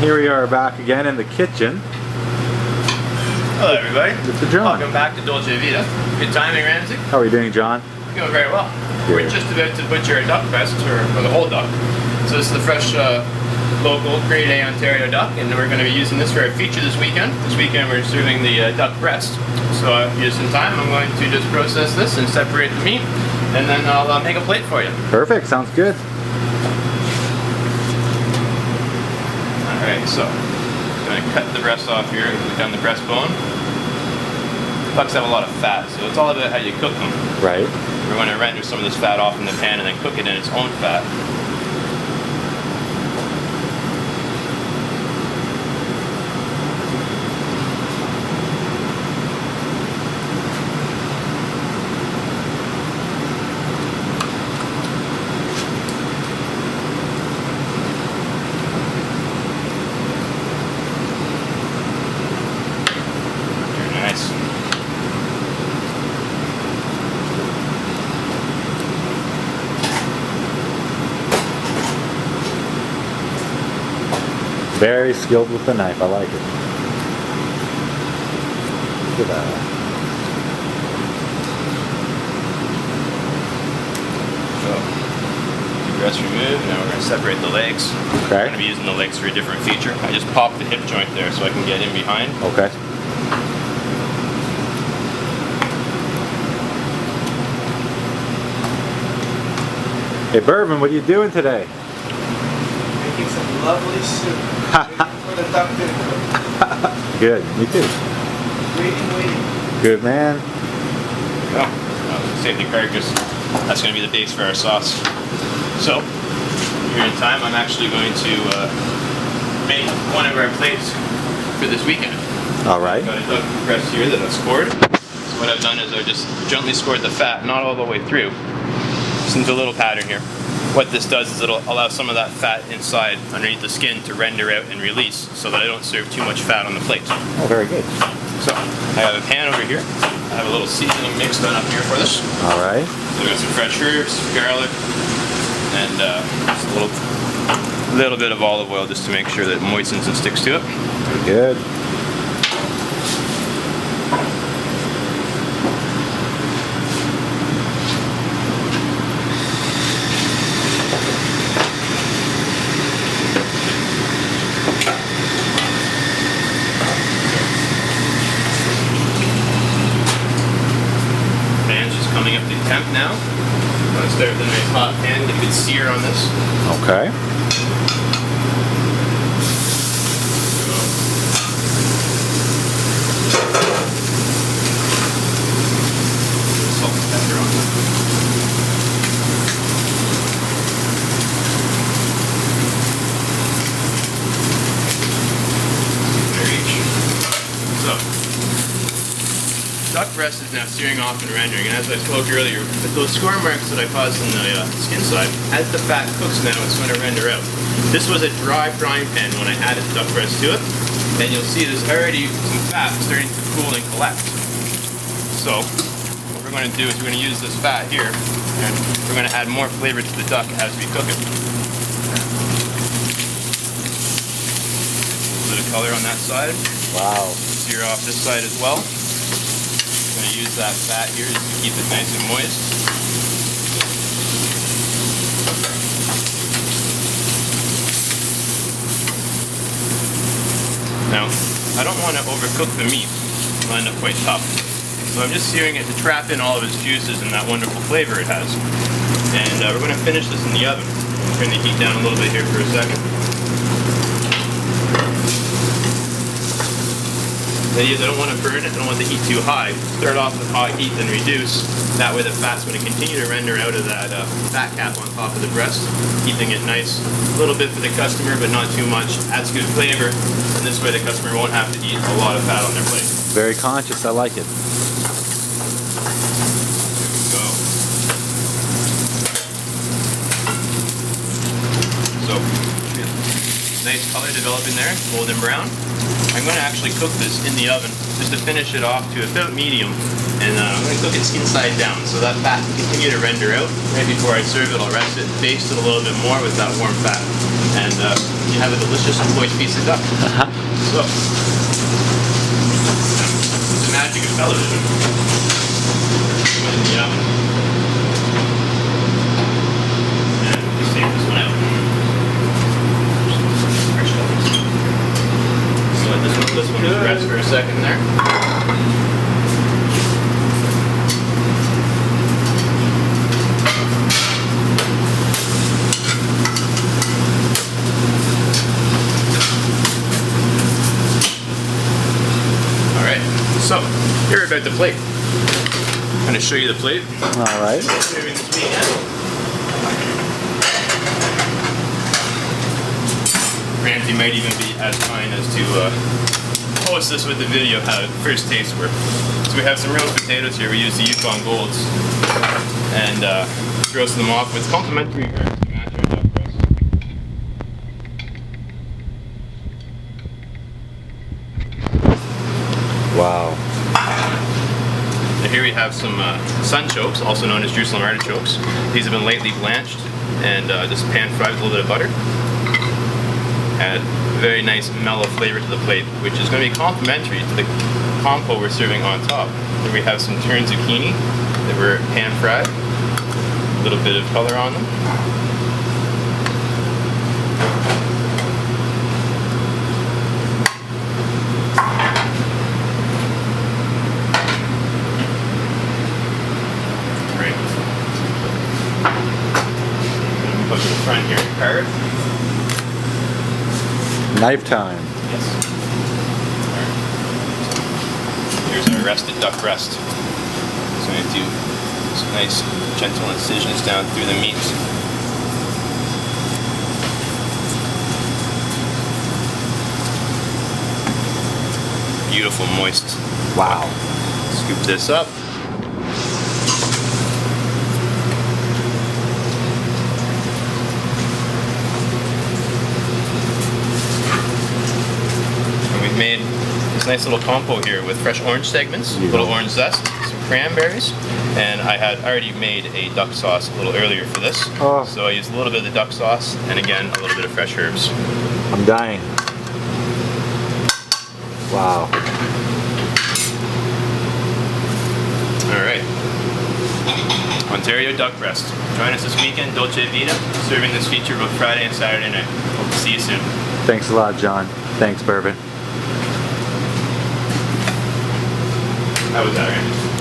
Here we are back again in the kitchen. Hello everybody. Mr. John. Welcome back to Dolce Vita. Good timing, Ramsey. How are you doing, John? Doing very well. Good. We're just about to butcher a duck breast, or the whole duck. So this is the fresh, local grade A Ontario duck, and we're going to be using this for our feature this weekend. This weekend we're serving the duck breast. So here's some time. I'm going to just process this and separate the meat, and then I'll make a plate for you. Perfect. Sounds good. Alright, so I'm going to cut the breast off here and go down the breastbone. Ducks have a lot of fat, so it's all about how you cook them. Right. We're going to render some of this fat off in the pan and then cook it in its own fat. Very skilled with the knife. I like it. Look at that. So, breast removed. Now we're going to separate the legs. Okay. We're going to be using the legs for a different feature. I just popped the hip joint there so I can get in behind. Okay. Hey Bourbon, what are you doing today? Making some lovely soup. Waiting for the duck to cook. Good, me too. Waiting. Good man. Save the carcass. That's going to be the base for our sauce. So, here in time, I'm actually going to make one of our plates for this weekend. All right. Got a duck breast here that I've scored. So what I've done is I've just gently scored the fat, not all the way through. Just into a little pattern here. What this does is it'll allow some of that fat inside underneath the skin to render out and release so that I don't serve too much fat on the plate. Oh, very good. So, I have a pan over here. I have a little seasoning mix done up here for this. All right. So I've got some fresh herbs, garlic, and just a little bit of olive oil just to make sure that it moistens and sticks to it. Very good. Coming up to temp now. I'm going to start with a nice hot pan, get a good sear on this. Okay. Salt and pepper on it. So, duck breast is now searing off and rendering, and as I spoke earlier, with those score marks that I caused on the skin side, as the fat cooks now, it's going to render out. This was a dry frying pan when I added the duck breast to it, and you'll see there's already some fat starting to cool and collect. So, what we're going to do is we're going to use this fat here, and we're going to add more flavor to the duck as we cook it. A little bit of color on that side. Wow. Sear off this side as well. I'm going to use that fat here just to keep it nice and moist. Now, I don't want to overcook the meat. It'll end up quite tough. So I'm just searing it to trap in all of its juices and that wonderful flavor it has. And we're going to finish this in the oven. Turn the heat down a little bit here for a second. The idea is I don't want to burn it, I don't want the heat too high. Start off with hot heat, then reduce. That way the fat's going to continue to render out of that fat cap on top of the breast, keeping it nice. A little bit for the customer, but not too much. Adds good flavor, and this way the customer won't have to eat a lot of fat on their plate. Very conscious. I like it. There we go. So, nice color developing there, golden brown. I'm going to actually cook this in the oven just to finish it off to about medium, and and I'm going to cook it skin side down, so that fat can continue to render out. Right before I serve it, I'll rest it and baste it a little bit more with that warm fat, and you have a delicious and moist piece of duck. So, it's the magic of television. In the oven. And just take this one out. Fresh toppings. So let this one just rest for a second there. So, here about the plate. I'm going to show you the plate. Alright. Serving this weekend. Ramsey might even be as kind as to post this with the video how the first tastes were. So we have some roast potatoes here. We use the Yukon Golds. And roast them off with complimentary herbs to match our duck breast. Wow. Now here we have some sunchokes, also known as Jerusalem artichokes. These have been lightly blanched and just pan fried with a little bit of butter. Add a very nice mellow flavor to the plate, which is going to be complementary to the compo we're serving on top. Here we have some turned zucchini that were pan fried, a little bit of color on them. Put to the front here, carrot. Knife time. Yes. Here's our rested duck breast. So I'm going to do some nice gentle incisions down through the meat. Beautiful, moist. Wow. Scoop this up. Made this nice little compo here with fresh orange segments, a little orange zest, some cranberries, and I had already made a duck sauce a little earlier for this. Oh. So I used a little bit of the duck sauce and again a little bit of fresh herbs. I'm dying. Wow. Alright. Ontario duck breast. Join us this weekend, Dolce Vita, serving this feature both Friday and Saturday night. Hope to see you soon. Thanks a lot, John. Thanks, Bourbon. How was that, Randy?